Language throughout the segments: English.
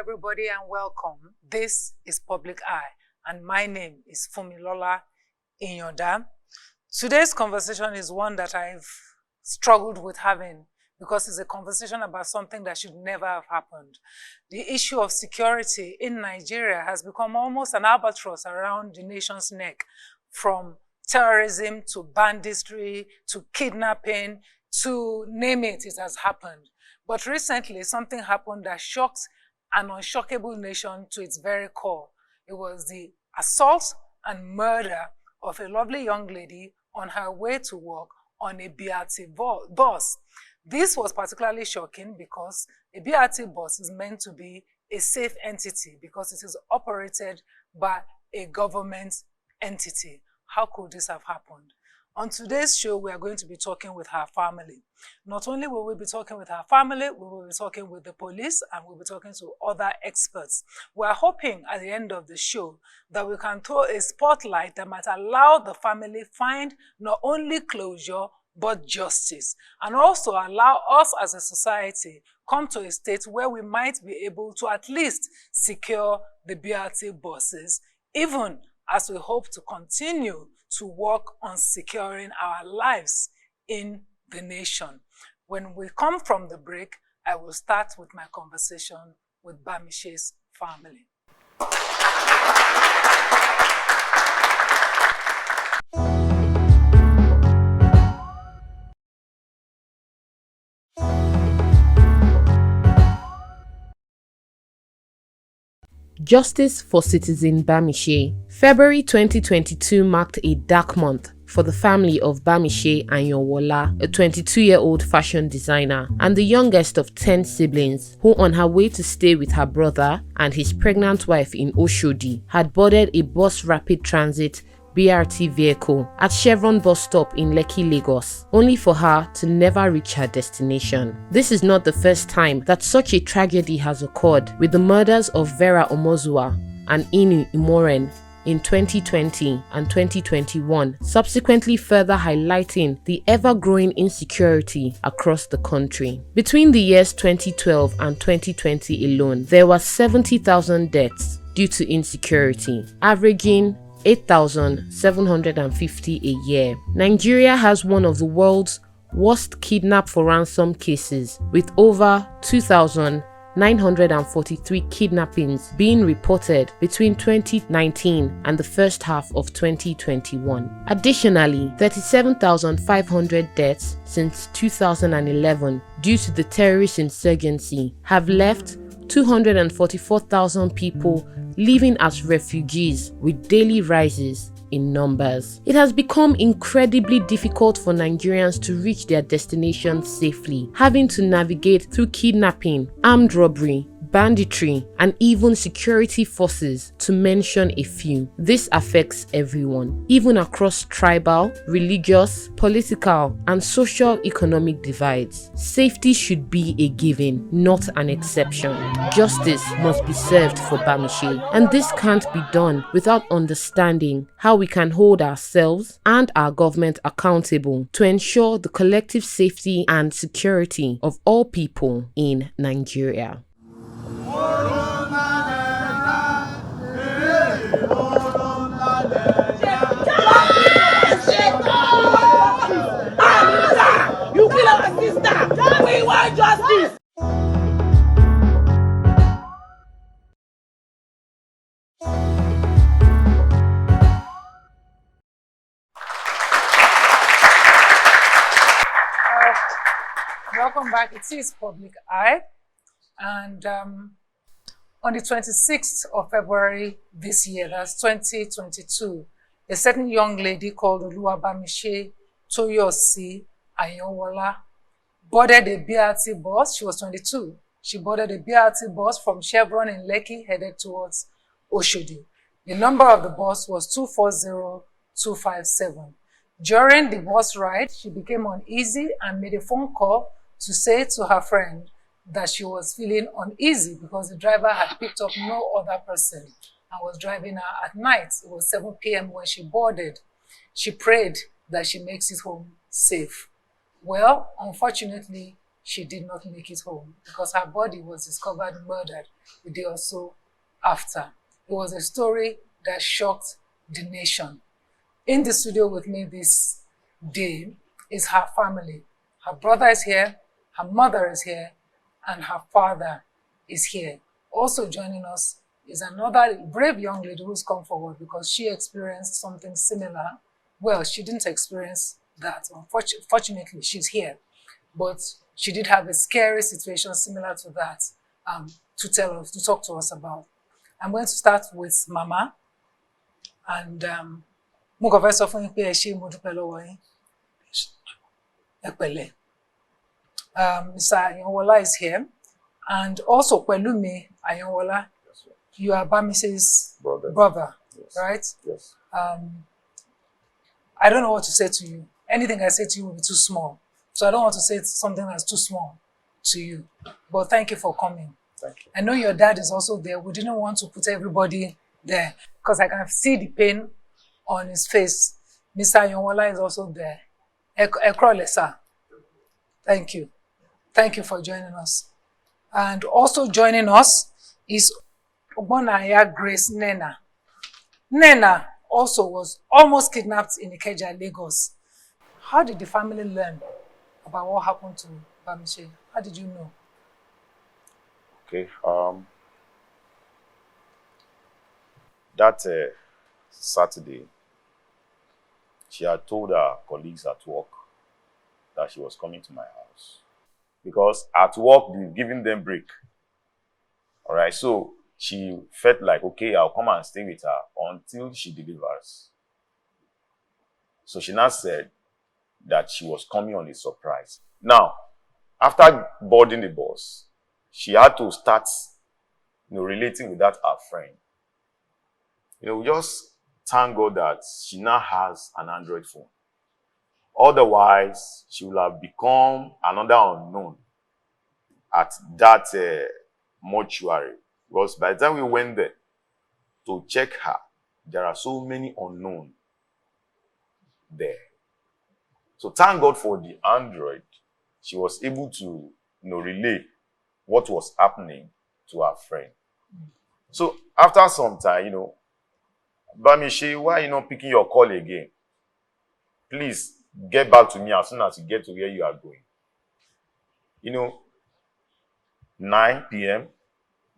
everybody, and welcome. This is Public Eye, and my name is Funmi Iyanda. Today's conversation is one that I've struggled with having because it's a conversation about something that should never have happened. The issue of security in Nigeria has become almost an albatross around the nation's neck, from terrorism to banditry to kidnapping to name it, it has happened. But recently, something happened that shocked an unshockable nation to its very core. It was the assault and murder of a lovely young lady on her way to work on a BRT bus. This was particularly shocking because a BRT bus is meant to be a safe entity because it is operated by a government entity. How could this have happened? On today's show, we are going to be talking with her family. Not only will we be talking with her family, we will be talking with the police and we'll be talking to other experts. We are hoping at the end of the show that we can throw a spotlight that might allow the family find not only closure, but justice, and also allow us as a society come to a state where we might be able to at least secure the BRT buses, even as we hope to continue to work on securing our lives in the nation. When we come from the break, I will start with my conversation with Bamise's family. Justice for citizen Bamise. February 2022 marked a dark month for the family of Bamise Ayanwola, a 22-year-old fashion designer and the youngest of 10 siblings, who on her way to stay with her brother and his pregnant wife in Osajie had boarded a bus rapid transit BRT vehicle at Chevron bus stop in Lekki, Lagos, only for her to never reach her destination. This is not the first time that such a tragedy has occurred, with the murders of Vera Omozua and Inu Imoren in 2020 and 2021, subsequently further highlighting the ever-growing insecurity across the country. Between the years 2012 and 2020 alone, there were 70,000 deaths due to insecurity, averaging 8,750 a year. Nigeria has one of the world's worst kidnap for ransom cases, with over 2,943 kidnappings being reported between 2019 and the first half of 2021. Additionally, 37,500 deaths since 2011 due to the terrorist insurgency have left 244,000 people living as refugees, with daily rises in numbers. It has become incredibly difficult for Nigerians to reach their destinations safely, having to navigate through kidnapping, armed robbery, banditry, and even security forces, to mention a few. This affects everyone, even across tribal, religious, political, and socio-economic divides. Safety should be a given, not an exception. Justice must be served for Bamise, and this can't be done without understanding how we can hold ourselves and our government accountable to ensure the collective safety and security of all people in Nigeria. You kill our sister! We want justice! Welcome back. It is Public Eye. And on the 26th of February this year, that's 2022, a certain young lady called Bamise Toyosi Ayanwola boarded a BRT bus. She was 22. She boarded a BRT bus from Chevron in Lekki, headed towards Osajie. The number of the bus was 240257. During the bus ride, she became uneasy and made a phone call to say to her friend that she was feeling uneasy because the driver had picked up no other person and was driving her at night. It was 7 p.m. when she boarded. She prayed that she makes it home safe. Well, unfortunately, she did not make it home because her body was discovered murdered a day or so after. It was a story that shocked the nation. In the studio with me this day is her family. Her brother is here, her mother is here, and her father is here. Also joining us is another brave young lady who's come forward because she experienced something similar. Well, she didn't experience that. Fortunately, she's here. But she did have a scary situation similar to that to talk to us about. I'm going to start with Mama. And mo kàn fẹ́ sọ fún yín pé ẹ ṣé mo dúpẹ́ lọ́wọ́ yín. Ẹ pẹ̀lẹ́. Mr. Ayanwola is here. And also Pelumi Ayanwola, you are Bamise's brother, yes. Right? Yes. I don't know what to say to you. Anything I say to you will be too small. So I don't want to say something that's too small to you. But thank you for coming. Thank you. I know your dad is also there. We didn't want to put everybody there because I can see the pain on his face. Mr. Ayanwola is also there. Ekrole, sir. Thank you. Thank you for joining us. And also joining us is Ogbonnaya Grace Nnenna. Nnenna also was almost kidnapped in Ikeja, Lagos. How did the family learn about what happened to Bamise? How did you know? Okay. That Saturday, she had told her colleagues at work that she was coming to my house. Because at work, we've given them break. All right, so she felt like, okay, I'll come and stay with her until she delivers. So she now said that she was coming on a surprise. Now, after boarding the bus, she had to start, relating with that her friend. We just thank God that she now has an Android phone. Otherwise, she will have become another unknown at that mortuary. Because by the time we went there to check her, there are so many unknown there. So thank God for the Android. She was able to, relay what was happening to her friend. So after some time, Bamise, why are you not picking your call again? Please get back to me as soon as you get to where you are going. 9 p.m.,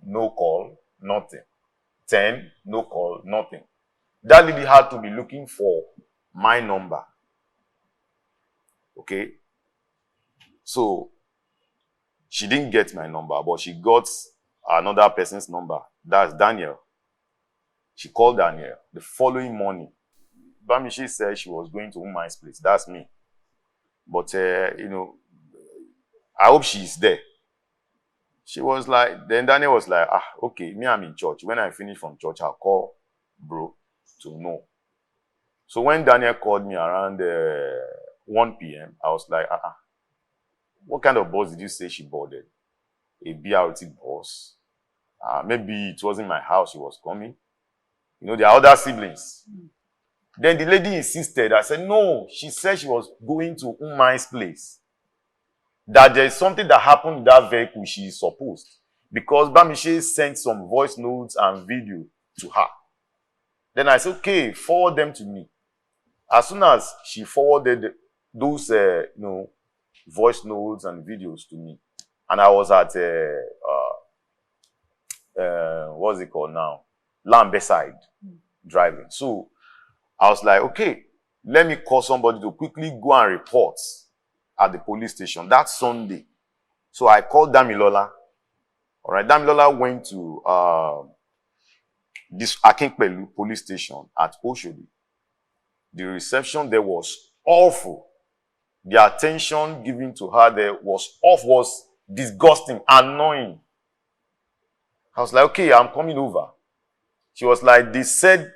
no call, nothing. 10, no call, nothing. That lady had to be looking for my number. Okay? So, she didn't get my number, but she got another person's number. That's Daniel. She called Daniel the following morning. Bamise said she was going to Funmi's place. That's me. But, I hope she's there. She was like, then Daniel was like, okay, me, I'm in church. When I finish from church, I'll call bro to know. So when Daniel called me around 1 p.m., I was like, what kind of bus did you say she boarded? A BRT bus? Maybe it wasn't my house she was coming. There are other siblings. Then the lady insisted. I said, no, she said she was going to Funmi's place. That there is something that happened in that vehicle she is supposed. Because Bamise sent some voice notes and video to her. Then I said, okay, forward them to me. As soon as she forwarded those, voice notes and videos to me, and I was at, what's it called now? Lambeside driving. So I was like, okay, let me call somebody to quickly go and report at the police station that Sunday. So I called Damilola. All right, Damilola went to this Akinpelu police station at Oshodi. The reception there was awful. The attention given to her there was disgusting, annoying. I was like, okay, I'm coming over. She was like, they said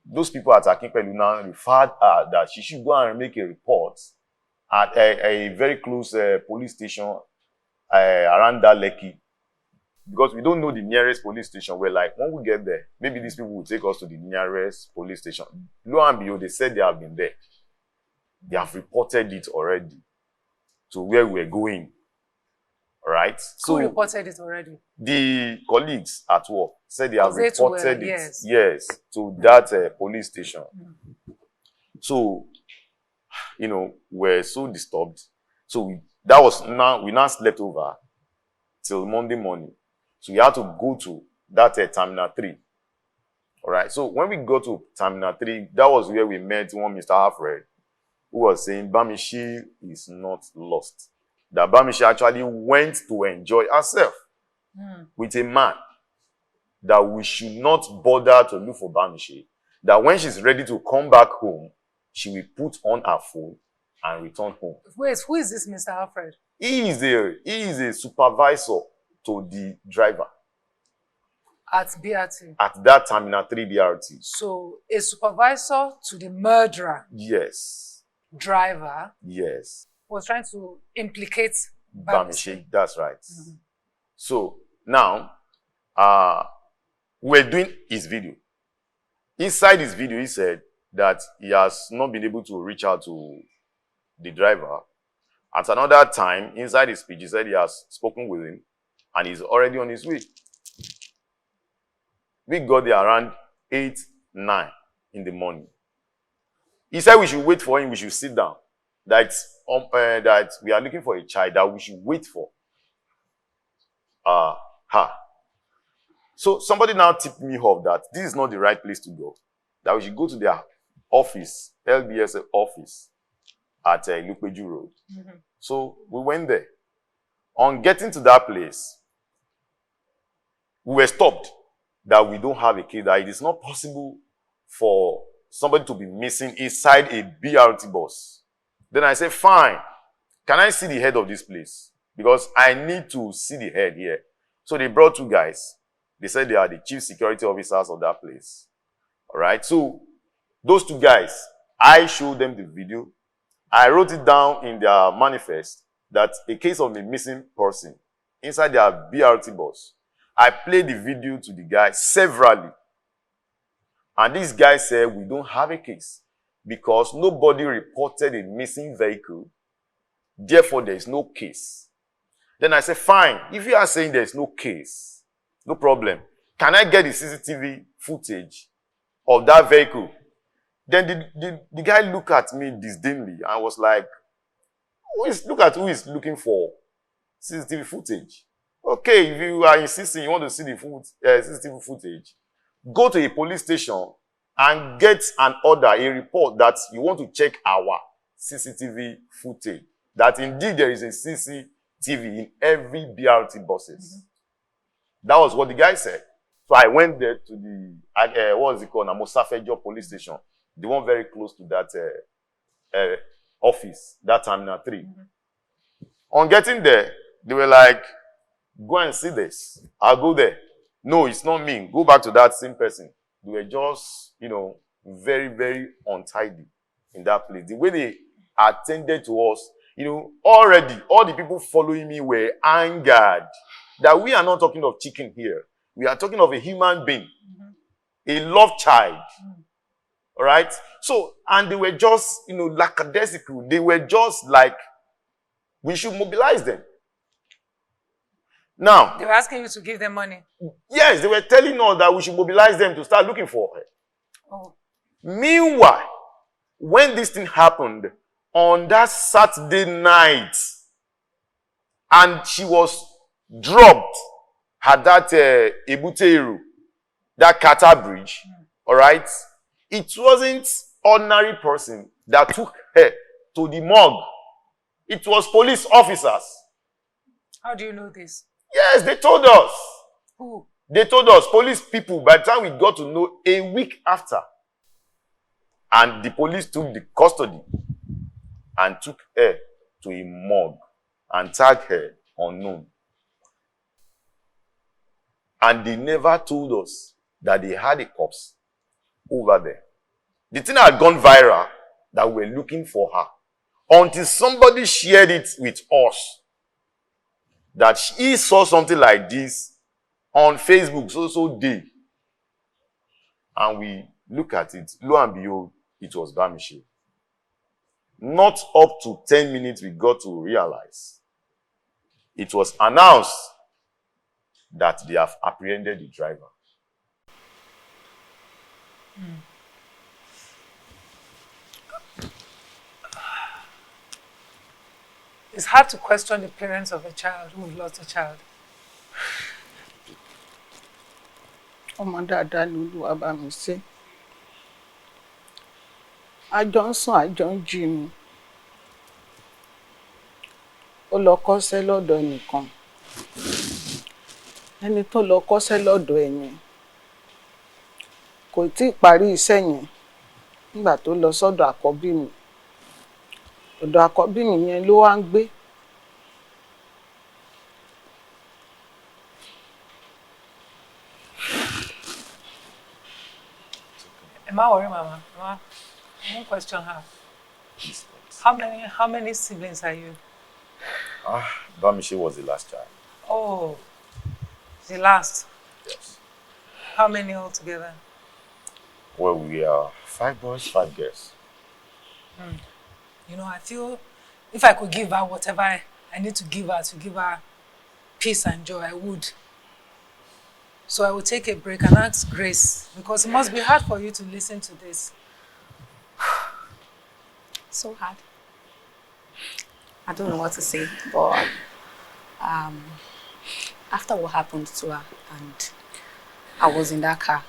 those people at Akinpelu now referred her that she should go and make a report at a very close police station around that Lekki. Because we don't know the nearest police station. We're like, when we get there, maybe these people will take us to the nearest police station. Lo and behold, they said they have been there. They have reported it already to where we're going. Right? So who reported it already? the colleagues at work said they have They too were, reported it, yes. yes, to that police station. So, we're so disturbed. So we now slept over till Monday morning. So we had to go to that Terminal 3. All right. So when we got to Terminal 3, that was where we met one Mr. Alfred, who was saying Bamise is not lost. That Bamise actually went to enjoy herself with a man. That we should not bother to look for Bamise. That when she's ready to come back home, she will put on her phone and return home. Wait, who is this Mr. Alfred? He is a supervisor to the driver. At BRT? At that Terminal 3 BRT. So, a supervisor to the murderer? Yes. Driver? Yes. Was trying to implicate Bamise. That's right. So, now, we're doing his video. Inside his video, he said that he has not been able to reach out to the driver. At another time, inside his speech, he said he has spoken with him and he's already on his way. We got there around 8, 9 in the morning. He said we should wait for him, we should sit down. That we are looking for a child that we should wait for. Her. So somebody now tipped me off that this is not the right place to go. That we should go to their office, LBS office, at Lupeju Road. So we went there. On getting to that place, we were stopped that we don't have a key, that it is not possible for somebody to be missing inside a BRT bus. Then I said, fine, can I see the head of this place? Because I need to see the head here. So they brought 2 guys. They said they are the chief security officers of that place. All right. So those 2 guys, I showed them the video. I wrote it down in their manifest that a case of a missing person inside their BRT bus. I played the video to the guys severally. And these guys said, we don't have a case because nobody reported a missing vehicle. Therefore, there is no case. Then I said, fine, if you are saying there is no case, no problem. Can I get the CCTV footage of that vehicle? Then the guy looked at me disdainfully and was like, look at who is looking for CCTV footage. Okay, if you are insisting you want to see the CCTV footage, go to a police station and get an order, a report that you want to check our CCTV footage. That indeed there is a CCTV in every BRT buses. That was what the guy said. So I went there to the, what was it called, Amosafejo police station. The one very close to that office, that Terminal 3. On getting there, they were like, go and see this. I'll go there. No, it's not me. Go back to that same person. They were just, very, very untidy in that place. The way they attended to us, already all the people following me were angered that we are not talking of chicken here. We are talking of a human being, a love child. All right? So, and they were just, lackadaisical. They were just like, we should mobilize them. Now, they were asking you to give them money. Yes, they were telling us that we should mobilize them to start looking for her. Oh. Meanwhile, when this thing happened on that Saturday night, and she was dropped at that Ebuteru, that Kata Bridge, all right? It wasn't ordinary person that took her to the morgue. It was police officers. How do you know this? Yes, they told us. Who? They told us, police people, by the time we got to know a week after. And the police took the custody and took her to a morgue and tagged her unknown. And they never told us that they had a corpse over there. The thing had gone viral that we were looking for her. Until somebody shared it with us. That he saw something like this on Facebook, so day. And we look at it, lo and behold, it was Bamise. Not up to 10 minutes we got to realize it was announced that they have apprehended the driver. It's hard to question the parents of a child who lost a child. Ọmọ dáadáa lolúwa bá mi ṣe. A jọ ń sùn, a jọ ń jí ni. Ó lọ kọ́ṣẹ́ lọ́dọ̀ ẹnìkan. Ẹni tó lọ kọ́ṣẹ́ lọ́dọ̀ ẹ̀ yẹn kò tí ì parí iṣẹ́ yẹn nígbà tó lọ sọ́dọ̀ àkọ́bí mi. Ọ̀dọ̀ àkọ́bí mi yẹn ló wá ń gbé. Am I worried, Mama? Mama, I won't question her. How many siblings are you? Bamise was the last child. Oh, the last. Yes. How many altogether? Well, we are 5 boys, 5 girls. You know, I feel if I could give her whatever I need to give her peace and joy, I would. So I will take a break and ask Grace, because it must be hard for you to listen to this. So hard. I don't know what to say, but after what happened to her and I was in that car,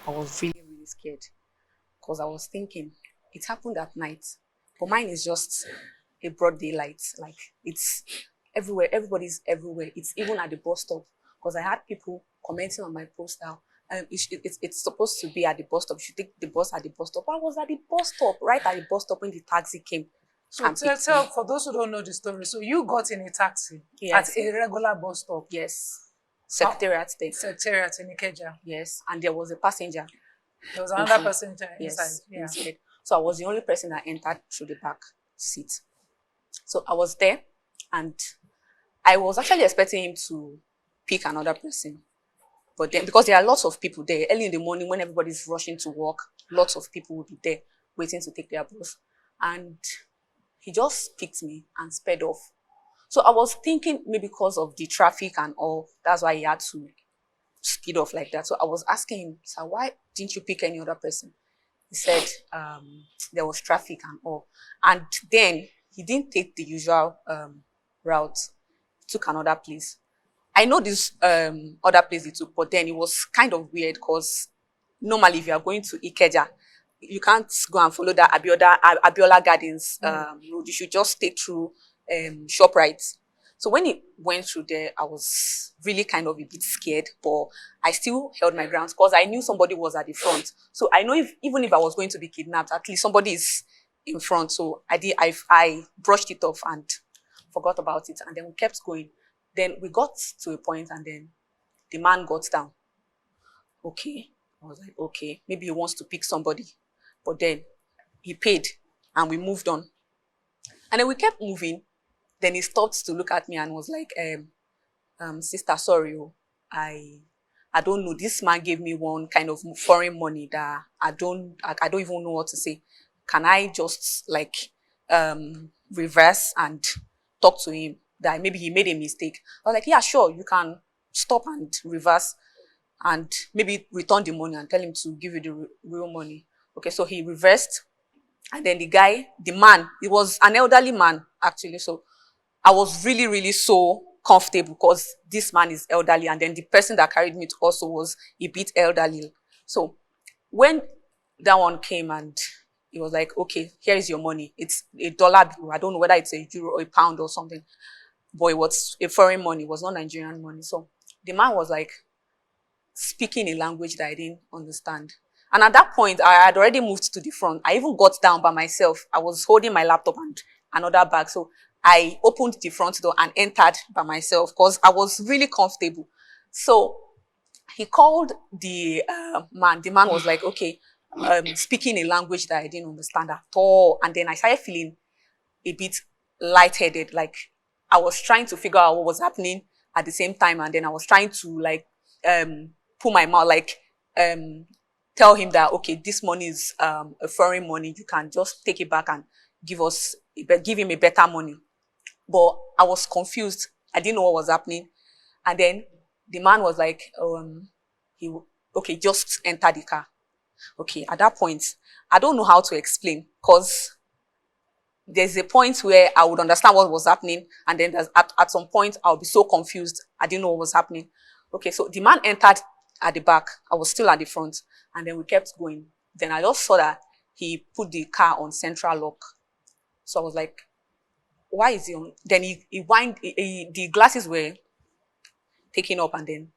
I was really, really scared because I was thinking it happened at night, but mine is just a broad daylight. Like, it's everywhere, everybody's everywhere. It's even at the bus stop, because I had people commenting on my post now. It's supposed to be at the bus stop. You should take the bus at the bus stop. I was at the bus stop, right at the bus stop when the taxi came. So tell for those who don't know the story, so you got in a taxi at a regular bus stop? Yes. Secretariat there. Secretariat in Ikeja? Yes. And there was a passenger. There was another passenger inside? Yes, yeah. Inside. So I was the only person that entered through the back seat. So I was there, and I was actually expecting him to pick another person. But then, because there are lots of people there, early in the morning when everybody's rushing to work, lots of people will be there waiting to take their bus. And he just picked me and sped off. So I was thinking maybe because of the traffic and all, that's why he had to speed off like that. So I was asking him, sir, why didn't you pick any other person? He said there was traffic and all. And then he didn't take the usual route, he took another place. I know this other place he took, but then it was kind of weird because normally if you are going to Ikeja, you can't go and follow that Abiola Gardens road. You should just take through ShopRite. So when he went through there, I was really kind of a bit scared, but I still held my ground because I knew somebody was at the front. So I know even if I was going to be kidnapped, at least somebody is in front. So I brushed it off and forgot about it. And then we kept going. Then we got to a point and then the man got down. Okay. I was like, okay, maybe he wants to pick somebody. But then he paid and we moved on. And then we kept moving. Then he stopped to look at me and was like, sister, sorry, I don't know. This man gave me one kind of foreign money that I don't even know what to say. Can I just like reverse and talk to him that maybe he made a mistake? I was like, yeah, sure, you can stop and reverse and maybe return the money and tell him to give you the real money. Okay, so he reversed, and then the man, he was an elderly man actually. So I was really, really so comfortable because this man is elderly, and then the person that carried me also was a bit elderly. So when that one came and he was like, okay, here is your money. It's $1 bill. I don't know whether it's a euro or a pound or something, but it was a foreign money. It was not Nigerian money. So the man was like speaking a language that I didn't understand. And at that point, I had already moved to the front. I even got down by myself. I was holding my laptop and another bag. So I opened the front door and entered by myself because I was really comfortable. So he called the man. The man was like, okay, speaking a language that I didn't understand at all. And then I started feeling a bit lightheaded. Like I was trying to figure out what was happening at the same time. And then I was trying to like pull my mouth, like tell him that, okay, this money is a foreign money. You can just take it back and give him a better money. But I was confused I didn't know what was happening. And then the man was like, okay, just enter the car. Okay, at that point, I don't know how to explain, because there's a point where I would understand what was happening, and then at some point, I'll be so confused. I didn't know what was happening. Okay, so the man entered at the back. I was still at the front, and then we kept going. Then I just saw that he put the car on central lock. So I was like, why is he on? Then the glasses were taken up, and then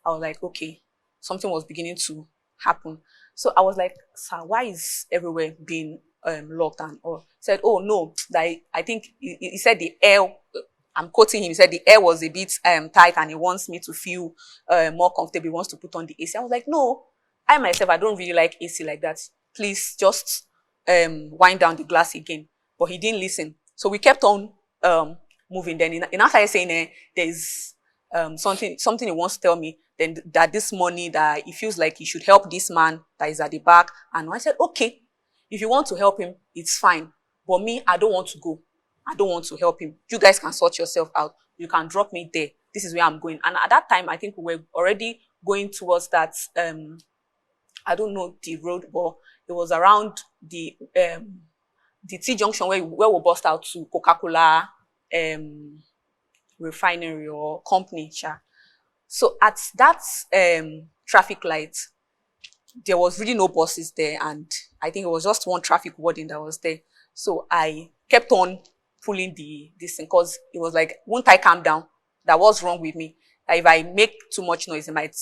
I was like, okay, something was beginning to happen. So I was like, sir, why is everywhere being locked? And or said, oh no, that I think he said the air, I'm quoting him, he said the air was a bit tight and he wants me to feel more comfortable. He wants to put on the AC. I was like, no, I myself, I don't really like AC like that. Please just wind down the glass again. But he didn't listen. So we kept on moving. Then he now started saying there's something he wants to tell me, then that this money, that he feels like he should help this man that is at the back. And I said, okay, if you want to help him, it's fine. But me, I don't want to go. I don't want to help him. You guys can sort yourself out. You can drop me there. This is where I'm going. And at that time, I think we were already going towards that, I don't know the road, but it was around the T-junction where we bust out to Coca-Cola refinery or company. So at that traffic light, there was really no buses there, and I think it was just one traffic warden that was there. So I kept on pulling this thing, because it was like, won't I calm down? That was wrong with me. That if I make too much noise, it might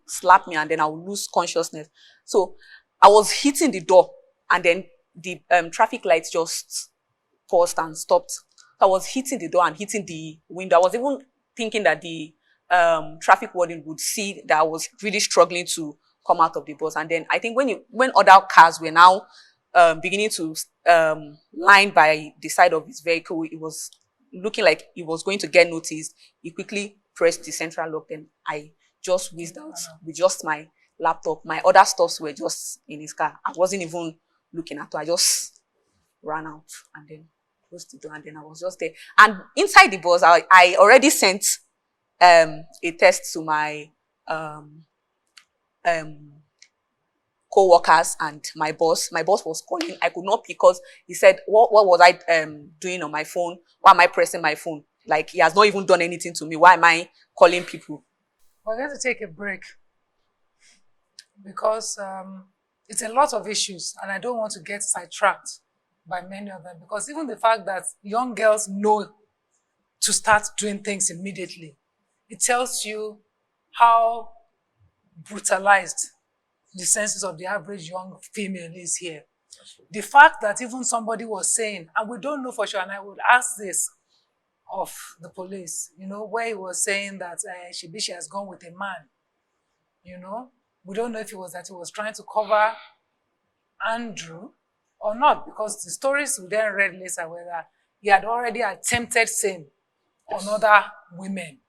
slap me, and then I will lose consciousness. So I was hitting the door, and then the traffic lights just paused and stopped. So I was hitting the door and hitting the window. I was even thinking that the traffic warden would see that I was really struggling to come out of the bus. And then I think when other cars were now beginning to line by the side of his vehicle, it was looking like he was going to get noticed. He quickly pressed the central lock, and I just whizzed out with just my laptop. My other stuffs were just in his car. I wasn't even looking at it. I just ran out and then closed the door, and then I was just there. And inside the bus, I already sent a text to my co-workers and my boss. My boss was calling. I could not pick, because he said, what was I doing on my phone? Why am I pressing my phone? Like, he has not even done anything to me. Why am I calling people? We're going to take a break, because it's a lot of issues, and I don't want to get sidetracked by many of them, because even the fact that young girls know to start doing things immediately, it tells you how brutalized the senses of the average young female is here. The fact that even somebody was saying, and we don't know for sure, and I would ask this of the police, where he was saying that she has gone with a man, we don't know if it was that he was trying to cover Andrew or not, because the stories we then read later were that he had already attempted same on other women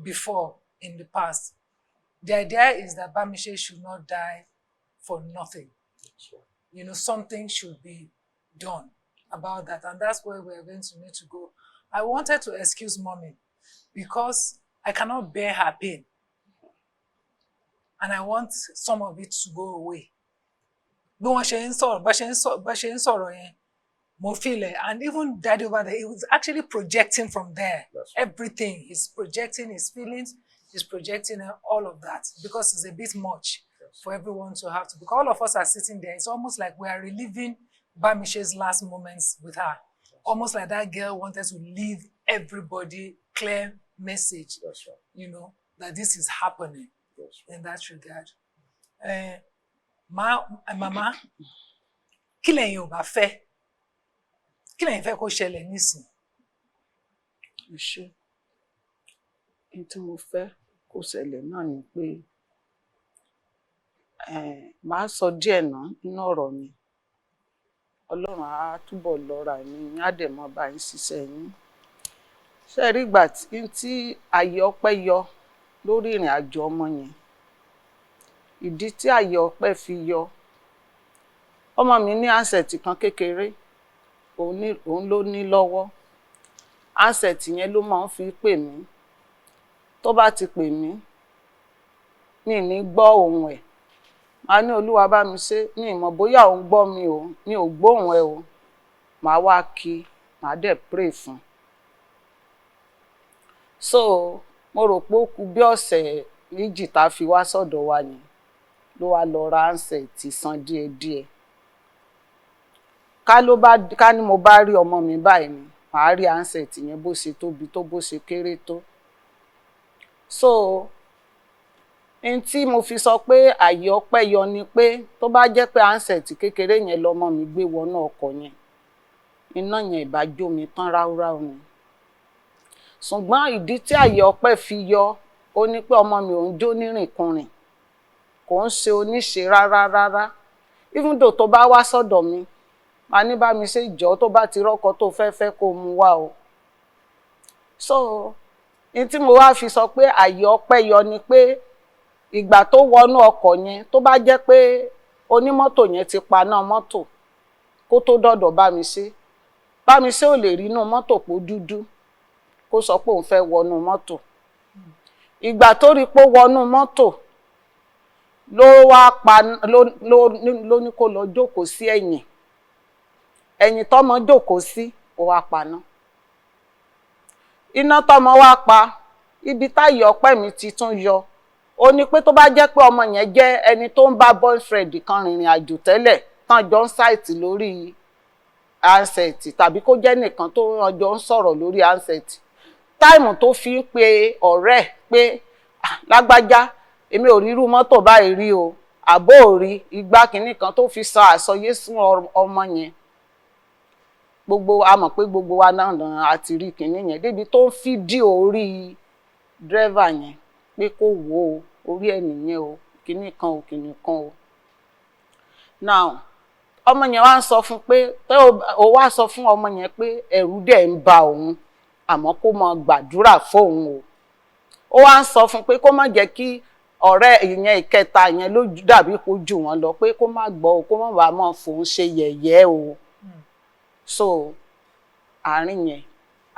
before in the past. The idea is that Bamise should not die for nothing. Something should be done about that, and that's where we're going to need to go. I wanted to excuse mommy because I cannot bear her pain, and I want some of it to go away. Mo feel it, and even daddy over there, he was actually projecting from there. Everything. He's projecting his feelings, he's projecting all of that, because it's a bit much for everyone to have to. Because all of us are sitting there, it's almost like we are reliving Bamise's last moments with her. Almost like that girl wanted to leave everybody clear message, that this is happening in that regard. Mama, kí lẹ̀yin ò bá fẹ́? Kí lẹ̀yin fẹ́ kó ṣẹlẹ̀ nísìn? Ṣé n tí mo fẹ́ kó ṣẹlẹ̀ náà ni pé màá sọ díẹ̀ náà nínú ọ̀rọ̀ mi. Ọlọ́run á túbọ̀ lọ́ra mi, á dẹ̀ mọ́ bá yín ṣiṣẹ́ yín. Ṣé rí ìgbà tí ayé ọpẹ́ yọ lórí ìrìn àjò ọmọ yẹn, ìdí tí ayé ọpẹ́ fi yọ, ọmọ mi ní asset kan kékeré, òun ló ní lọ́wọ́. handset yẹn ló máa ń fi pè mí. Tó bá ti pè mí, mi ní gbọ́ ohùn ẹ̀. Màá ní Olúwa bá mi ṣe, mi mọ̀ bóyá òun gbọ́ mi o, mi ò gbóhùn ẹ o. Màá wá kí, màá dẹ̀ pray fún. So mo rò pé ó kù bí ọ̀sẹ̀ méjì tá a fi wá sọ́dọ̀ wa yẹn ló wá lọ ra handset san díẹ̀díẹ̀. Ká ní mo bá rí ọmọ mi báyìí ni, màá rí handset yẹn bó ṣe tóbi tó, bó ṣe kéré tó. So n tí mo fi sọ pé àyè ọpẹ́ yọ ni pé tó bá jẹ́ pé handset kékeré yẹn lọmọ mi gbé wọnú ọkọ̀ yẹn, iná yẹn ìbá jó mi tán ráúráú ni. Ṣùgbọ́n ìdí tí àyè ọpẹ́ fi yọ ó ní pé ọmọ mi ò ń jó nírìnkùnrìn, kò ń ṣe oníṣe rárá. Even though tó bá wá sọ́dọ̀ mi, màá ní bá mi ṣe jọ̀ọ́ tó bá ti rọ́kọ tó fẹ́ kó mú wá o. So n tí mo wá fi sọ pé àyè ọpẹ́ yọ ni pé ìgbà tó wọnú ọkọ̀ yẹn, tó bá jẹ́ pé onímọ́tò yẹn ti paná mọ́tò kó tó dọ̀dọ̀ Bamise ò lè rí inú mọ́tò pó dúdú kó sọ pé òun fẹ́ wọnú mọ́tò. Ìgbà tó rí pé ó wọnú mọ́tò ló ní kó lọ jókòó sí ẹ̀yìn tọ́mọ jókòó sí, ó wá paná. Iná tọ́mọ wá pa, ibi táyè ọpẹ́ mi ti tún yọ ó ní pé tó bá jẹ́ pé ọmọ yẹn jẹ́ ẹni tó ń bá boyfriend kan rìnrìn àjò tẹ́lẹ̀ tán jọ ń ṣáìtì lórí handset, tàbí kó jẹ́ nìkan tó jọ ń sọ̀rọ̀ lórí handset, táìmù tó fi ń pe ọ̀rẹ́ pé lágbájá èmi ò rí irú mọ́tò báyìí rí o, àbó ò rí igbá kìíní kan tó fi san àsọyé fún ọmọ yẹn. A mọ̀ pé gbogbo wa náà àti rí kìíní yẹn débi tó ń fídíò orí dírẹ́fà yẹn pé kó wò ó, orí ẹ̀ nìyẹn o, kìíní kan o, kìíní kan o. Now ọmọ yẹn wá ń sọ fún pé ó wá sọ fún ọmọ yẹn pé ẹ̀rù dẹ̀ ń ba òun àmọ́ kó máa gbàdúrà fóun o. Ó wá ń sọ fún pé kó má jẹ́ kí ọ̀rẹ́ ìyẹn ìkẹta yẹn ló dàbí kó jù wọ́n lọ, pé kó má gbọ́ o, kó má bàa máa fòun ṣe yẹ̀yẹ́ o. So àárín yẹn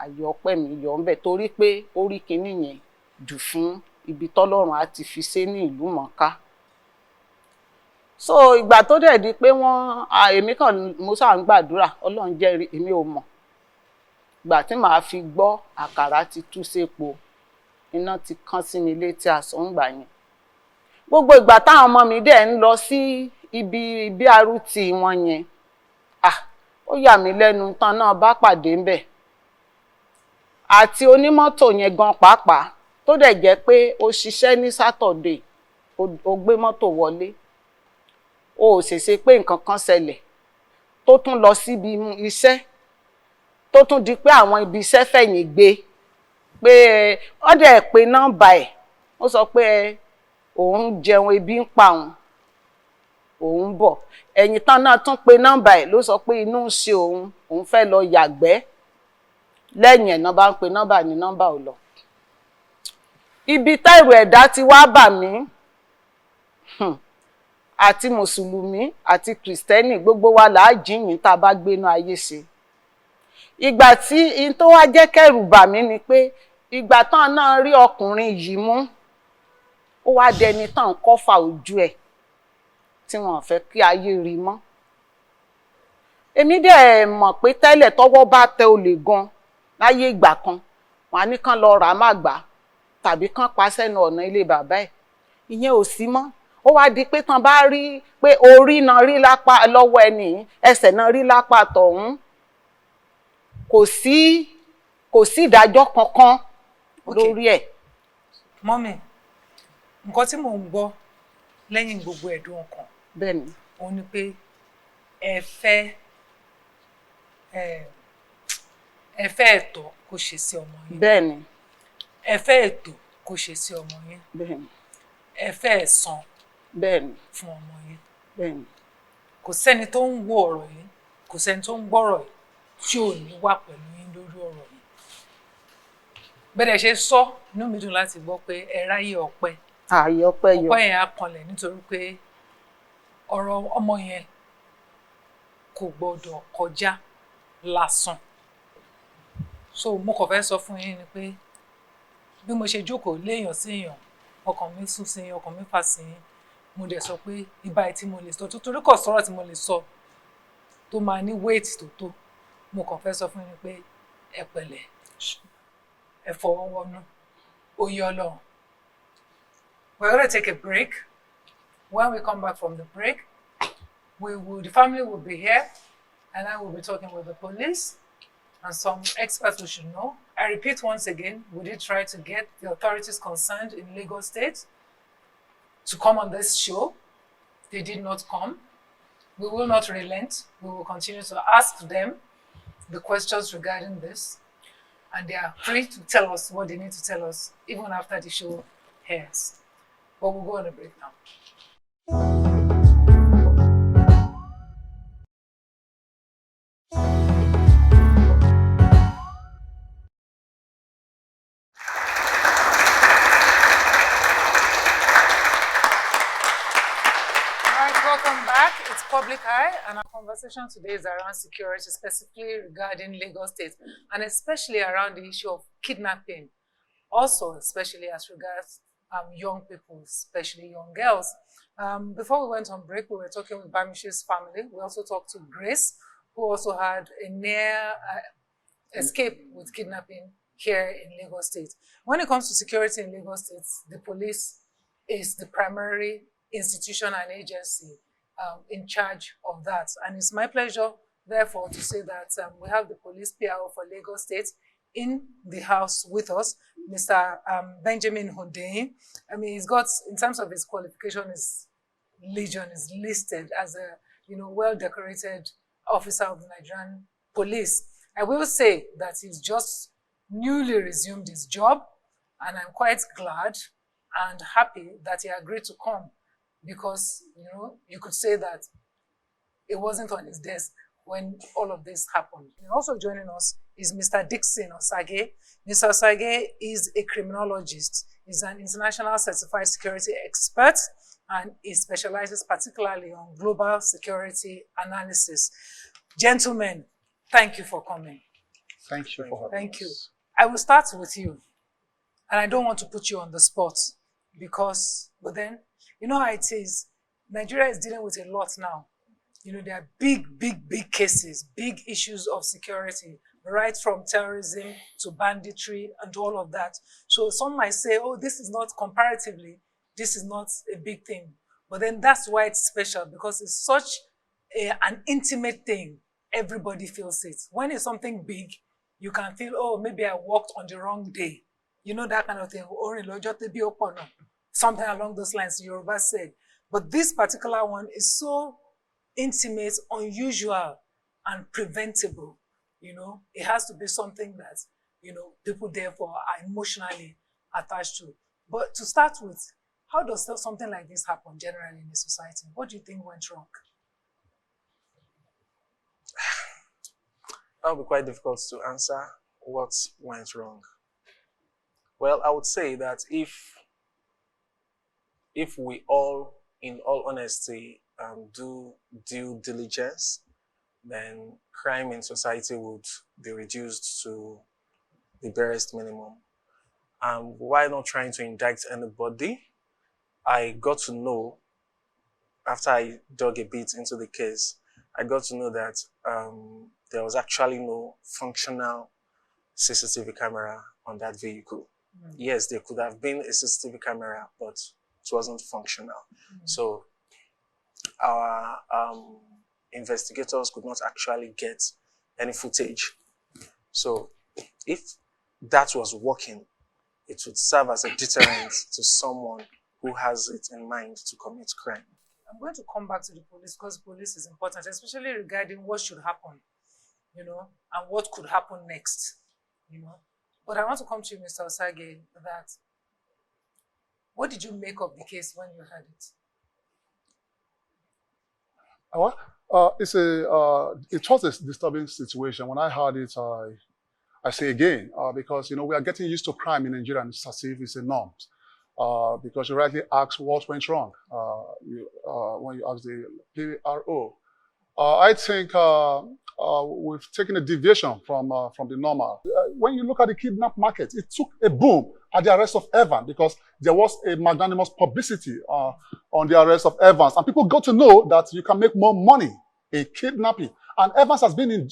àyè ọpẹ́ mi yọ ń bẹ̀ torí pé orí kinní yẹn jù fún ibi tọ́lọ́run á ti fi ṣe ní ìlú mọ̀ọ́ká. So ìgbà tó dẹ̀ di pé èmi kàn mo sáà ń gbàdúrà, Ọlọ́run jẹ́rìí èmi ò mọ̀. Ìgbà tí màá fi gbọ́ àkàrà ti tú sépo, iná ti kán sí mi létí aṣọ ńgbà yẹn. Gbogbo ìgbà táwọn ọmọ mi dẹ̀ ń lọ sí ibi BRT wọn yẹn, ó yà mí lẹ́nu tán náà bá pàdé ńbẹ̀. Àti onímọ́tò yẹn gan pàápàá tó dẹ̀ jẹ́ pé ó ṣiṣẹ́ ní Saturday, ó gbé mọ́tò wọlé, ó ṣèṣe pé nǹkan kan ṣẹlẹ̀ tó tún lọ síbi iṣẹ́, tó tún di pé àwọn ibi iṣẹ́ fẹ̀yìn gbé pé ó dẹ̀ pé nọ́mbà ẹ̀, ó sọ pé òun jẹun ebi ń pa òun bọ̀. Ẹ̀yìn tán náà tún pé nọ́mbà ẹ̀ ló sọ pé inú ń ṣe òun fẹ́ lọ yàgbẹ́. Lẹ́yìn ẹ̀ náà bá ń pe nọ́mbà ní nọ́mbà ò lọ. Ibi táìrò ẹ̀dá ti wá bà mí, àti mùsùlùmí àti kìrìsìtẹ́nì gbogbo wa là á jíyìn tá a bá gbénú ayé ṣe. Ìgbà tí in tó wá jẹ́ kẹ́rù bà mí ni pé ìgbà tán náà rí ọkùnrin yìí mú, ó wá dẹni tán kọ́fà ojú ẹ̀ tí wọ́n fẹ́ kí ayé rí mọ́. Èmi dẹ̀ mọ̀ pé tẹ́lẹ̀ tọ́wọ́ bá tẹ olè gan láyé ìgbà kan, wọ́n á ní kán lọ rà má gbà tàbí kán pa sẹ́nu ọ̀nà ilé bàbá ẹ̀. Ìyẹn ò sí mọ́. Ó wá di pé tán bá rí pé orí náà rí lápá lọ́wọ́ ẹni, ẹsẹ̀ náà rí lápá tọ̀hún, kò sí ìdájọ́ kankan lórí ẹ̀. Mọ́mì, nǹkan tí mò ń gbọ́ lẹ́yìn gbogbo ẹ̀dùn ọkàn bẹ́ẹ̀ni òun ni pé ẹ fẹ́ ẹ̀tọ́ kó ṣe sí ọmọ yín. Bẹ́ẹ̀ni. Ẹ fẹ́ ètò kó ṣe sí ọmọ yín. Bẹ́ẹ̀ni. Ẹ fẹ́ ẹ̀san. Bẹ́ẹ̀ni. Fún ọmọ yín. Bẹ́ẹ̀ni. Kò sẹ́ni tó ń wo ọ̀rọ̀ yìí, kò sẹ́ni tó ń gbọ́rọ̀ yìí tí ò ní wà pẹ̀lú yín lórí ọ̀rọ̀ yìí. Bẹ́ẹ̀ ṣe sọ, inú mi dùn láti gbọ́ pé ẹ ráyè ọpẹ́. Ààyè ọpẹ́ yọ. Ọpẹ́ yẹn á kanlẹ̀ nítorí pé ọ̀rọ̀ ọmọ yẹn kò gbọdọ̀ kọjá lásán. So mo kàn fẹ́ sọ fún yín ni pé bí mo ṣe jókòó léèyàn sí èèyàn, ọkàn mi sún sí yín, ọkàn mi fà sí yín, mo dẹ̀ sọ pé ibà tí mo lè sọ torí kò sọ̀rọ̀ tí mo lè sọ tó máa ní weight tó mo kàn fẹ́ sọ fún yín pé ẹ pẹ̀lẹ́, ẹ fọwọ́ wọnú, ó yé Ọlọ́run. We're going to take a break. When we come back from the break, the family will be here, and I will be talking with the police and some experts we should know. I repeat once again, we did try to get the authorities concerned in Lagos State to come on this show. They did not come. We will not relent. We will continue to ask them the questions regarding this, and they are free to tell us what they need to tell us, even after the show airs. But we'll go on a break now. Welcome back. It's Public Eye, and our conversation today is around security, specifically regarding Lagos State, and especially around the issue of kidnapping. Also, especially as regards young people, especially young girls. Before we went on break, we were talking with Bamise's family. We also talked to Grace, who also had a near escape with kidnapping here in Lagos State. When it comes to security in Lagos State, the police is the primary institution and agency in charge of that. And it's my pleasure, therefore, to say that we have the police PRO for Lagos State in the house with us, Mr. Benjamin Hundeyin. I mean, he's got, in terms of his qualification, his Legion is listed as a well-decorated officer of the Nigerian police. I will say that he's just newly resumed his job, and I'm quite glad and happy that he agreed to come, because you could say that it wasn't on his desk when all of this happened. And also joining us is Mr. Dickson Osajie. Mr. Osajie is a criminologist. He's an international certified security expert, and he specializes particularly on global security analysis. Gentlemen, thank you for coming. Thank you for having us. Thank you. I will start with you, and I don't want to put you on the spot, but then, you know how it is. Nigeria is dealing with a lot now. There are big cases, big issues of security, right from terrorism to banditry and all of that. So some might say, oh, this is not comparatively, this is not a big thing. But then that's why it's special, because it's such an intimate thing. Everybody feels it. When it's something big, you can feel, oh, maybe I walked on the wrong day. That kind of thing. Something along those lines, Yoruba said. But this particular one is so intimate, unusual, and preventable. It has to be something that, people therefore are emotionally attached to. But to start with, how does something like this happen generally in the society? What do you think went wrong? That would be quite difficult to answer what went wrong. Well, I would say that if we all, in all honesty, do due diligence, then crime in society would be reduced to the barest minimum. While not trying to indict anybody, I got to know, after I dug a bit into the case, I got to know that there was actually no functional CCTV camera on that vehicle. Mm. Yes, there could have been a CCTV camera, but it wasn't functional. Mm. So our investigators could not actually get any footage. So if that was working, it would serve as a deterrent to someone who has it in mind to commit crime. I'm going to come back to the police, because police is important, especially regarding what should happen, and what could happen next, But I want to come to you, Mr. Osajie, that what did you make of the case when you heard it? It was a disturbing situation. When I heard it, I say again, because we are getting used to crime in Nigeria, and it's as if it's a norm. Because you rightly asked what went wrong when you asked the PRO. I think we've taken a deviation from the normal. When you look at the kidnap market, it took a boom at the arrest of Evans because there was a magnanimous publicity on the arrest of Evans. And people got to know that you can make more money in kidnapping. And Evans has been in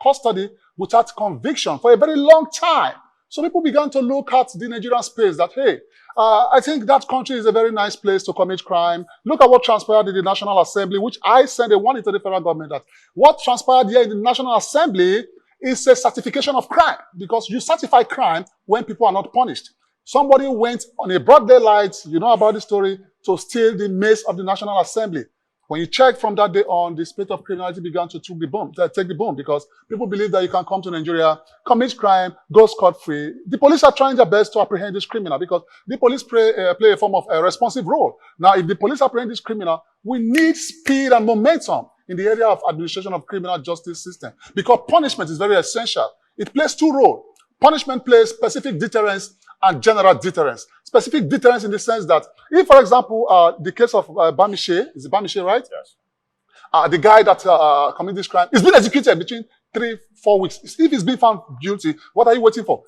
custody without conviction for a very long time. So people began to look at the Nigerian space that, hey, I think that country is a very nice place to commit crime. Look at what transpired in the National Assembly, which I sent a warning to the federal government that what transpired here in the National Assembly is a certification of crime because you certify crime when people are not punished. Somebody went on a broad daylight, you know about the story, to steal the mace of the National Assembly. When you check from that day on, the spate of criminality began to take the boom because people believe that you can come to Nigeria, commit crime, go scot-free. The police are trying their best to apprehend this criminal because the police play a form of a responsive role. Now, if the police apprehend this criminal, we need speed and momentum in the area of administration of criminal justice system because punishment is very essential. It plays two roles. Punishment plays specific deterrence and general deterrence. Specific deterrence in the sense that if, for example, the case of Bamise, is it Bamise, right? Yes. The guy that committed this crime is being executed between 3-4 weeks. If he's been found guilty, what are you waiting for?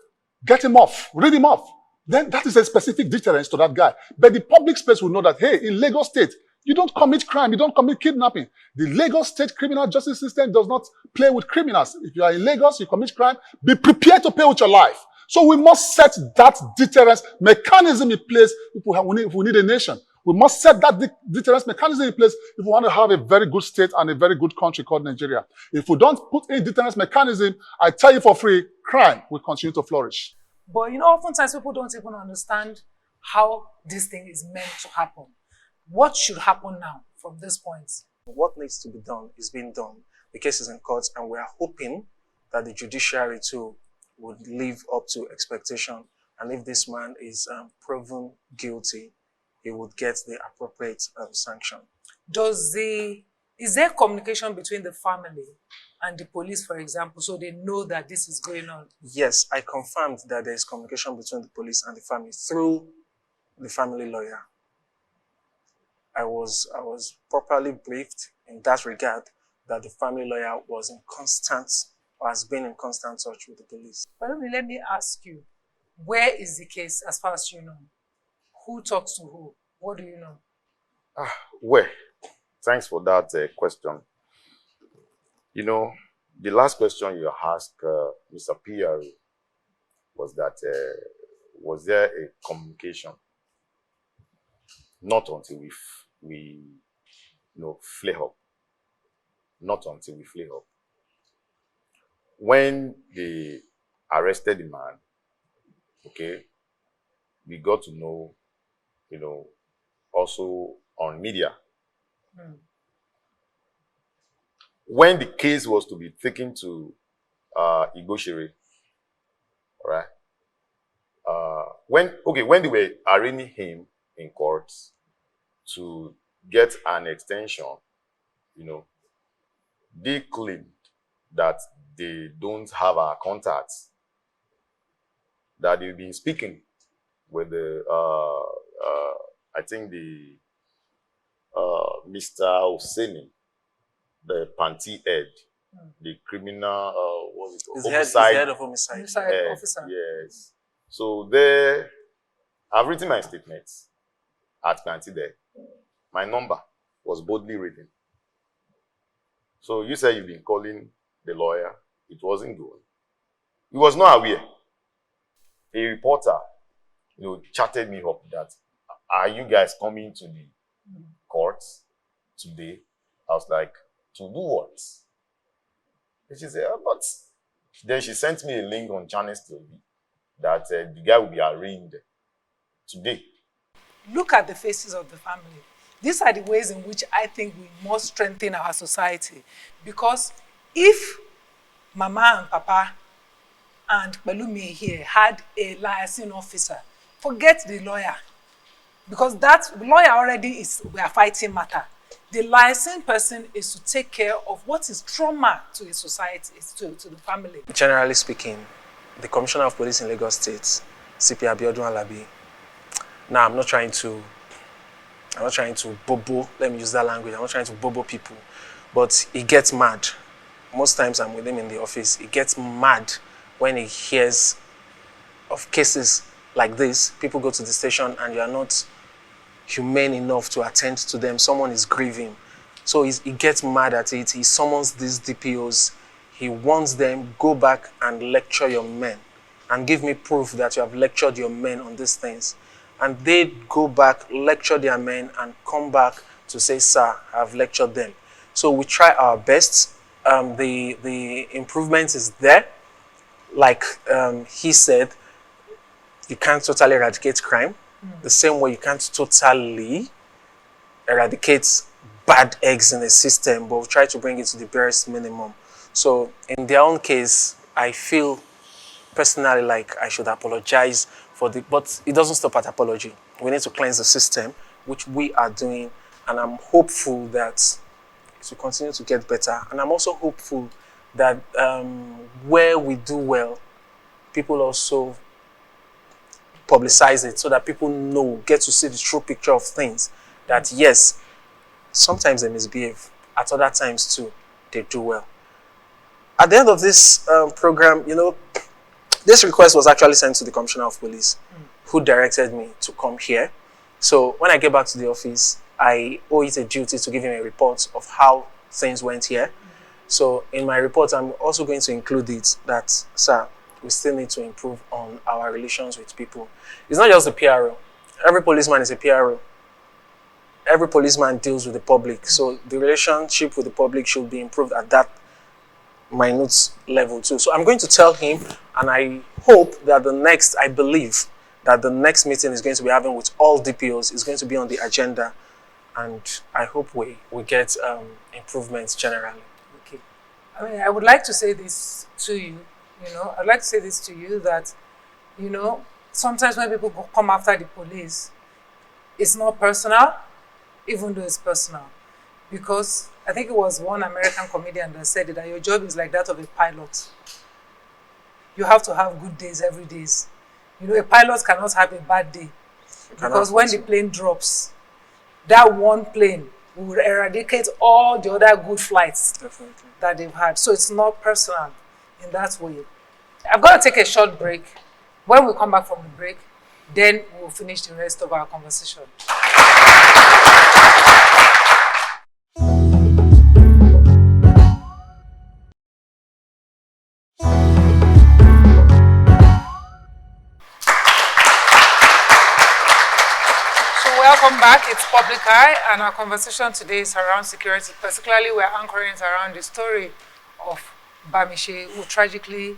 Get him off, read him off. Then that is a specific deterrence to that guy. But the public space will know that, hey, in Lagos State, you don't commit crime, you don't commit kidnapping. The Lagos State criminal justice system does not play with criminals. If you are in Lagos, you commit crime, be prepared to pay with your life. So we must set that deterrence mechanism in place if we need a nation. We must set that deterrence mechanism in place if we want to have a very good state and a very good country called Nigeria. If we don't put in deterrence mechanism, I tell you for free, crime will continue to flourish. But you know, oftentimes people don't even understand how this thing is meant to happen. What should happen now from this point? What needs to be done is being done. The case is in court, and we are hoping that the judiciary too would live up to expectation. And if this man is proven guilty, he would get the appropriate sanction. Is there communication between the family and the police, for example, so they know that this is going on? Yes, I confirmed that there is communication between the police and the family through the family lawyer. I was properly briefed in that regard that the family lawyer was in constant or has been in constant touch with the police. Pelumi, let me ask you, where is the case as far as you know? Who talks to who? What do you know? Well, thanks for that question. You know, the last question you asked Mr. PR was that, was there a communication? Not until we flare up. Not until we flare up. When they arrested the man, okay, we got to know, also on media. When the case was to be taken to Igoshere, all right, when they were arraigning him in court to get an extension, they claimed that they don't have our contacts, that they've been speaking with the, I think the Mr. Oseni, the panty head, the criminal, head of homicide. Officer. Yes. So there, I've written my statements at panty there. My number was boldly written. So you say you've been calling the lawyer. It wasn't good. He was not aware. A reporter, chatted me up that, are you guys coming to the courts today? I was like, to do what? And she said, but then she sent me a link on Channels TV that the guy will be arraigned today. Look at the faces of the family. These are the ways in which I think we must strengthen our society. Because if Mama and Papa and Pelumi here had a liaison officer, forget the lawyer. Because that lawyer already we are fighting matter. The liaison person is to take care of what is trauma to the society, to the family. Generally speaking, the Commissioner of Police in Lagos State, CP Abiodun Alabi, now I'm not trying to bobo, let me use that language, I'm not trying to bobo people, but he gets mad. Most times I'm with him in the office. He gets mad when he hears of cases like this. People go to the station and you are not humane enough to attend to them. Someone is grieving. So he gets mad at it. He summons these DPOs. He wants them, go back and lecture your men and give me proof that you have lectured your men on these things. And they go back, lecture their men, and come back to say, sir, I've lectured them. So we try our best. The improvement is there. Like he said, you can't totally eradicate crime. The same way you can't totally eradicate bad eggs in the system, but we try to bring it to the barest minimum. So in their own case, I feel personally like I should apologize for but it doesn't stop at apology. We need to cleanse the system, which we are doing, and I'm hopeful that it will continue to get better. And I'm also hopeful that where we do well, people also publicize it so that people know, get to see the true picture of things. That yes, sometimes they misbehave, at other times too, they do well. At the end of this program, this request was actually sent to the Commissioner of Police, who directed me to come here. So when I get back to the office, I owe it a duty to give him a report of how things went here. So in my report, I'm also going to include it that, sir, we still need to improve on our relations with people. It's not just the PRO. Every policeman is a PRO. Every policeman deals with the public. So the relationship with the public should be improved at that minute level too. So I'm going to tell him, and I hope that I believe that the next meeting is going to be having with all DPOs is going to be on the agenda, and I hope we get improvements generally. Okay. I mean, I would like to say this to you, I'd like to say this to you that, sometimes when people come after the police, it's not personal, even though it's personal. Because I think it was one American comedian that said that your job is like that of a pilot. You have to have good days every day. A pilot cannot have a bad day. Because when the plane drops, that one plane will eradicate all the other good flights that they've had. So it's not personal in that way. I'm going to take a short break. When we come back from the break, then we'll finish the rest of our conversation. Welcome back. It's Public Eye, and our conversation today is around security. Particularly, we're anchoring it around the story of Bamise, who tragically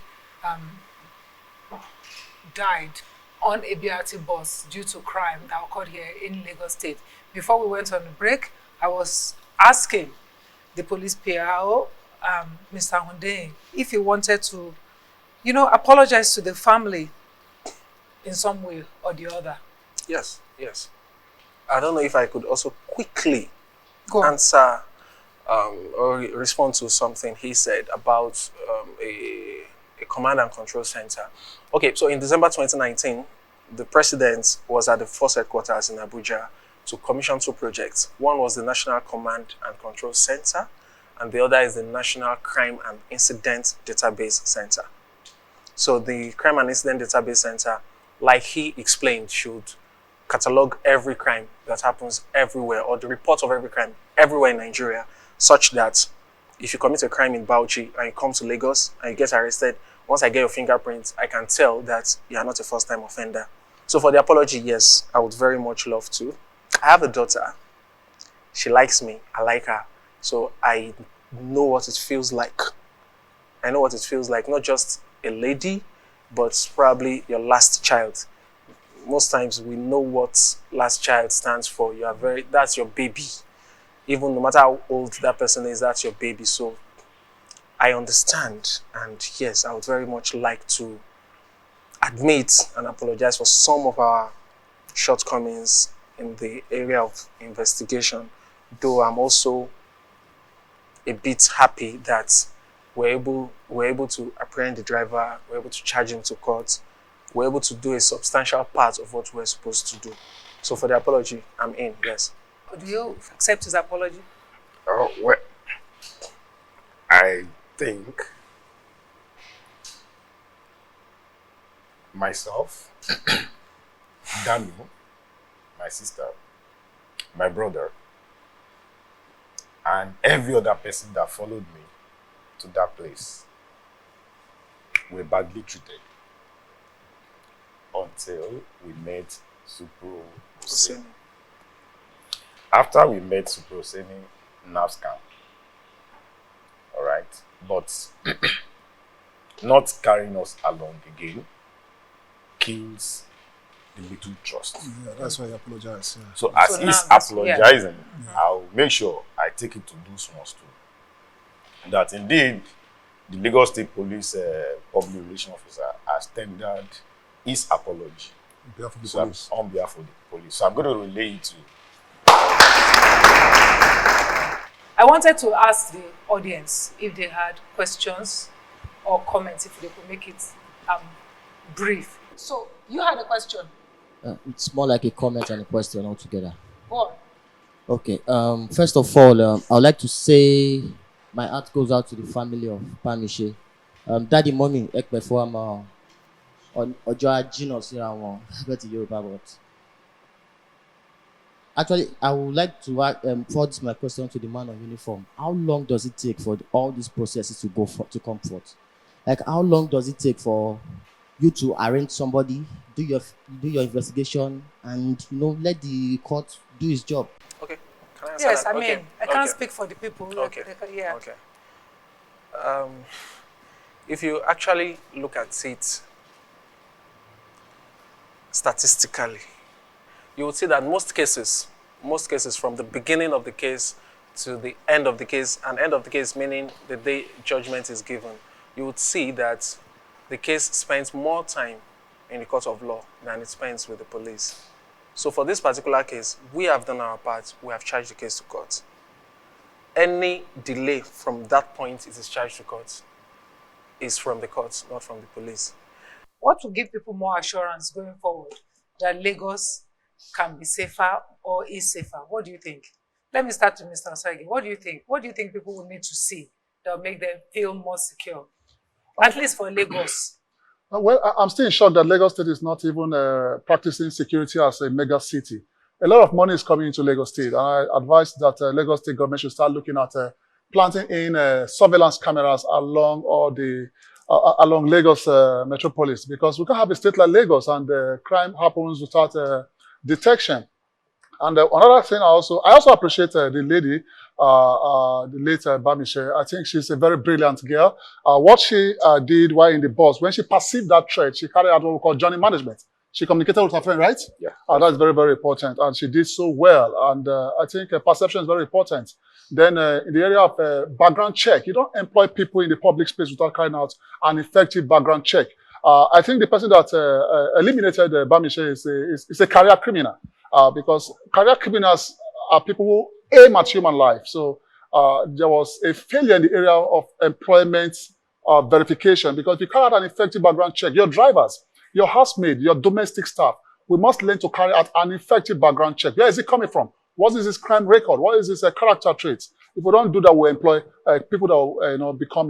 died on a BRT bus due to crime that occurred here in Lagos State. Before we went on the break, I was asking the police PRO, Mr. Hundeyin, if he wanted to, apologize to the family in some way or the other. Yes. I don't know if I could also quickly answer or respond to something he said about a command and control center. Okay, so in December 2019, the president was at the force headquarters in Abuja to commission 2 projects. One was the National Command and Control Center, and the other is the National Crime and Incident Database Center. So the Crime and Incident Database Center, like he explained, should catalog every crime that happens everywhere, or the report of every crime everywhere in Nigeria, such that if you commit a crime in Bauchi and you come to Lagos and you get arrested, once I get your fingerprints, I can tell that you are not a first-time offender. So for the apology, yes, I would very much love to. I have a daughter. She likes me. I like her. So I know what it feels like. I know what it feels like, not just a lady, but probably your last child. Most times we know what last child stands for. That's your baby. Even no matter how old that person is, that's your baby. So I understand. And yes, I would very much like to admit and apologize for some of our shortcomings in the area of investigation. Though I'm also a bit happy that we're able to apprehend the driver, we're able to charge him to court, we're able to do a substantial part of what we're supposed to do. So for the apology, I'm in, yes. Do you accept his apology? Oh, well, I think myself, Daniel, my sister, my brother, and every other person that followed me to that place were badly treated until we met Supro Oseni. After we met Supro Oseni, nerves camp. All right, but not carrying us along again kills the little trust. Yeah, that's why I apologize. Yeah. So as he's apologizing, I'll make sure I take it to those ones too. That indeed, the Lagos State Police Public Relations Officer has tendered his apology On behalf of the so police. on behalf of the police. So I'm going to relay it to I wanted to ask the audience if they had questions or comments, if they could make it brief. So, you had a question. It's more like a comment and a question altogether. Go on. Okay. First of all, I would like to say my heart goes out to the family of Bamise. Daddy, mommy, ekpe for on Ojo Ajino Sira won. But Yoruba, but actually, I would like to forward my question to the man on uniform. How long does it take for all these processes to come forth? Like, how long does it take for you to arrange somebody, do your investigation, and let the court do his job? Okay. Can I answer Yes, that? I mean, Okay. I can't Okay. speak for the people. Okay. Yeah. Okay. If you actually look at it statistically, you will see that most cases from the beginning of the case to the end of the case, and end of the case meaning the day judgment is given, you would see that the case spends more time in the court of law than it spends with the police. So for this particular case, we have done our part. We have charged the case to court. Any delay from that point it is charged to court is from the courts, not from the police. What will give people more assurance going forward that Lagos can be safer or is safer? What do you think? Let me start with Mr. Osajie. What do you think? What do you think people will need to see that will make them feel more secure? At least for Lagos. Well, I'm still in shock that Lagos State is not even practicing security as a mega city. A lot of money is coming into Lagos State. And I advise that Lagos State government should start looking at planting in surveillance cameras along all the along Lagos metropolis, because we can't have a state like Lagos and crime happens without detection. And another thing, I also appreciate the lady, the late Bamise. I think she's a very brilliant girl. What she did while in the bus, when she perceived that threat, she carried out what we call journey management. She communicated with her friend, right? Yeah. That's very, very important. And she did so well. And I think perception is very important. Then in the area of background check, you don't employ people in the public space without carrying out an effective background check. I think the person that eliminated Bamise is a career criminal. Because career criminals are people who aim at human life. So there was a failure in the area of employment verification, because if you carry out an effective background check, your drivers, your housemaid, your domestic staff, we must learn to carry out an effective background check. Where is it coming from? What is his crime record? What is his character traits? If we don't do that, we employ people that will, become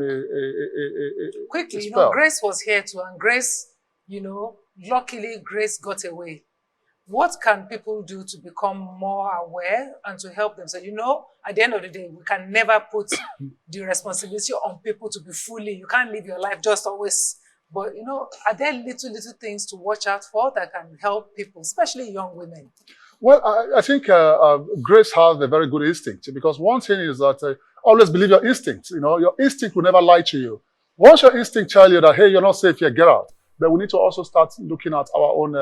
Quickly, spell. Grace was here too, and Grace, luckily Grace got away. What can people do to become more aware and to help them? So, at the end of the day, we can never put the responsibility on people to be fully. You can't live your life just always. But, are there little things to watch out for that can help people, especially young women? Well, I think Grace has a very good instinct, because one thing is that always believe your instinct. Your instinct will never lie to you. Once your instinct tells you that, hey, you're not safe here, get out. But we need to also start looking at our own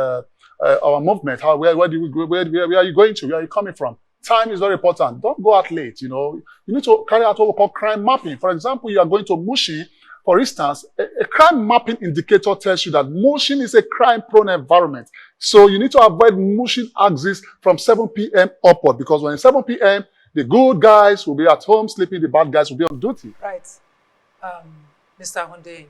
our movement. Where are you going to? Where are you coming from? Time is very important. Don't go out late. You need to carry out what we call crime mapping. For example, you are going to Mushi. For instance, a crime mapping indicator tells you that Mushin is a crime-prone environment. So you need to avoid Mushin axis from 7 p.m. upward, because when it's 7 p.m., the good guys will be at home sleeping, the bad guys will be on duty. Right. Mr. Hundeyin,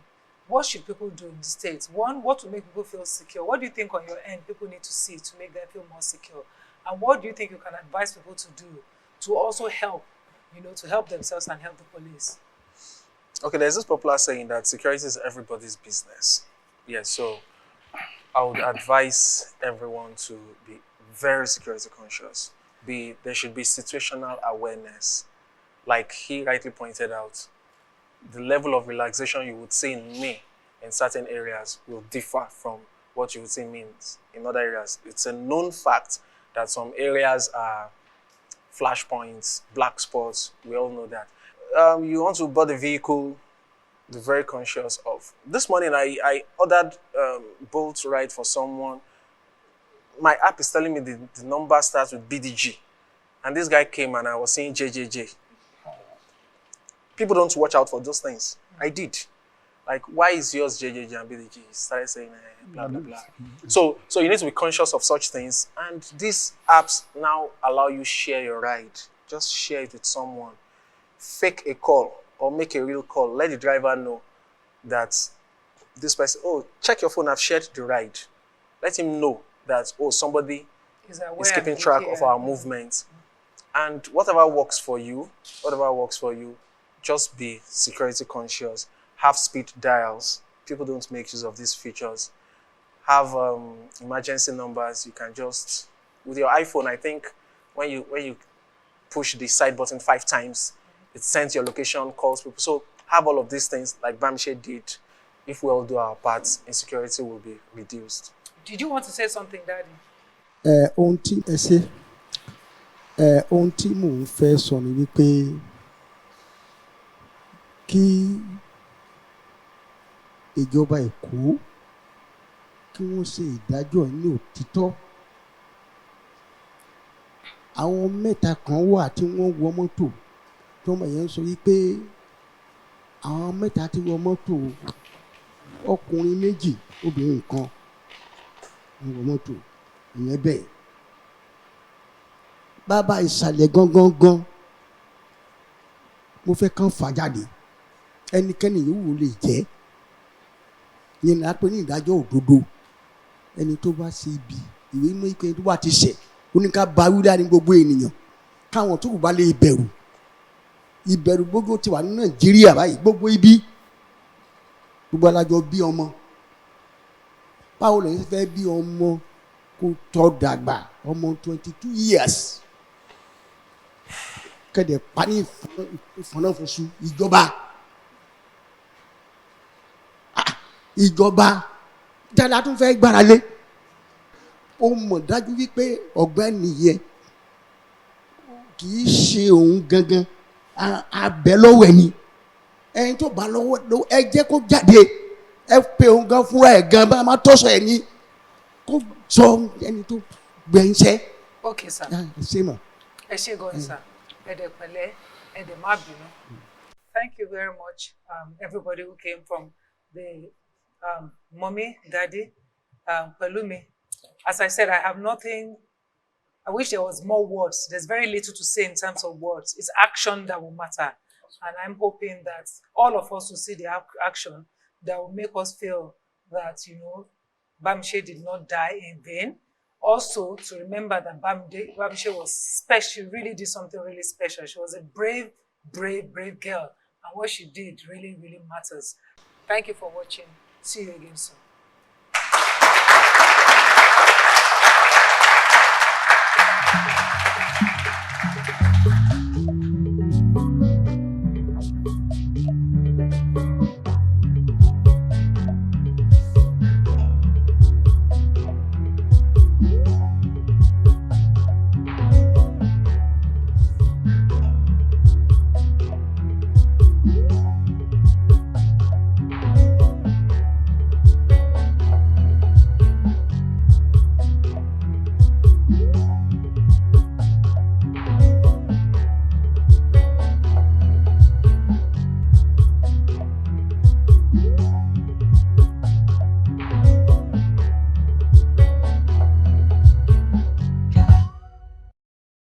what should people do in the States? One, what will make people feel secure? What do you think on your end people need to see to make them feel more secure? And what do you think you can advise people to do to also help, to help themselves and help the police? Okay, there's this popular saying that security is everybody's business. Yes, so I would advise everyone to be very security conscious. There should be situational awareness. Like he rightly pointed out, the level of relaxation you would see in me in certain areas will differ from what you would see in other areas. It's a known fact that some areas are flashpoints, black spots. We all know that. You want to board a vehicle, be very conscious of. This morning, I ordered Bolt ride for someone. My app is telling me the number starts with BDG. And this guy came and I was saying JJJ. People don't watch out for those things. I did. Like, why is yours JJJ and BDG? He started saying blah, blah, blah. So you need to be conscious of such things. And these apps now allow you share your ride. Just share it with someone. Fake a call or make a real call. Let the driver know that this person, oh, check your phone, I've shared the ride. Let him know that, oh, somebody is keeping track of our movements. And whatever works for you, just be security conscious. Have speed dials. People don't make use of these features. Have emergency numbers. You can just, with your iPhone, I think when you push the side button 5 times, it sends your location, calls people. So have all of these things like Bamise did. If we all do our parts, insecurity will be reduced. Did you want to say something, Daddy? Ohun tí mò ń fẹ́ sọ ni wípé kí ìjọba Èkó kí wọ́n ṣe ìdájọ́ ní òtítọ́. Àwọn mẹ́ta kan wà tí wọ́n wọ mọ́tò tó mọ̀ yẹn sọ wípé àwọn mẹ́ta tí wọ mọ́tò ọkùnrin 2 obìnrin 1 wọ mọ́tò ìyẹn bẹ́ẹ̀. Bàbá ìsàlẹ̀ gangan mo fẹ́ kàn fà jáde ẹnikẹ́ni yòówù lè jẹ́ yẹn là pé ní ìdájọ́ òdodo ẹni tó bá ṣe ibi ìwé mọ́ ike tó bá ti ṣẹ̀ ó ní ká bá wí dání gbogbo ènìyàn káwọn tó kù bá lè ìbẹ̀rù gbogbo ti wà ní Nàìjíríà báyìí gbogbo ibi gbogbo alájọ bí ọmọ báwo lẹ́yìn fẹ́ bí ọmọ kó tọ́ dàgbà ọmọ 22 years kẹ̀dẹ̀ pa ní ìfọ̀nàfọ̀sù ìjọba dáadáa tún fẹ́ gbára lé ó mọ̀ dájú wípé ọ̀gbẹ́ni yẹn kì í ṣe òun gangan abẹ́ lọ́wọ́ ẹni ẹni tó bá lọ́wọ́ ẹ jẹ́ kó jáde ẹ pe òun gan fúnra ẹ̀ gan bá má tọ́sọ̀ ẹ̀ ní kó sọ ẹni tó gbẹ̀ǹṣẹ́. Okay, sir. ṣé mà. Ẹ ṣé gan, sir. Ẹ̀dẹ̀ pẹ̀lẹ́, ẹ̀dẹ̀ má bínú. Thank you very much, everybody who came from the mommy, daddy, Pelumi. As I said, I have nothing. I wish there was more words. There's very little to say in terms of words. It's action that will matter. And I'm hoping that all of us will see the action that will make us feel that, Bamise did not die in vain. Also, to remember that Bamise was special. She really did something really special. She was a brave, brave, brave girl. And what she did really, really matters. Thank you for watching. See you again soon.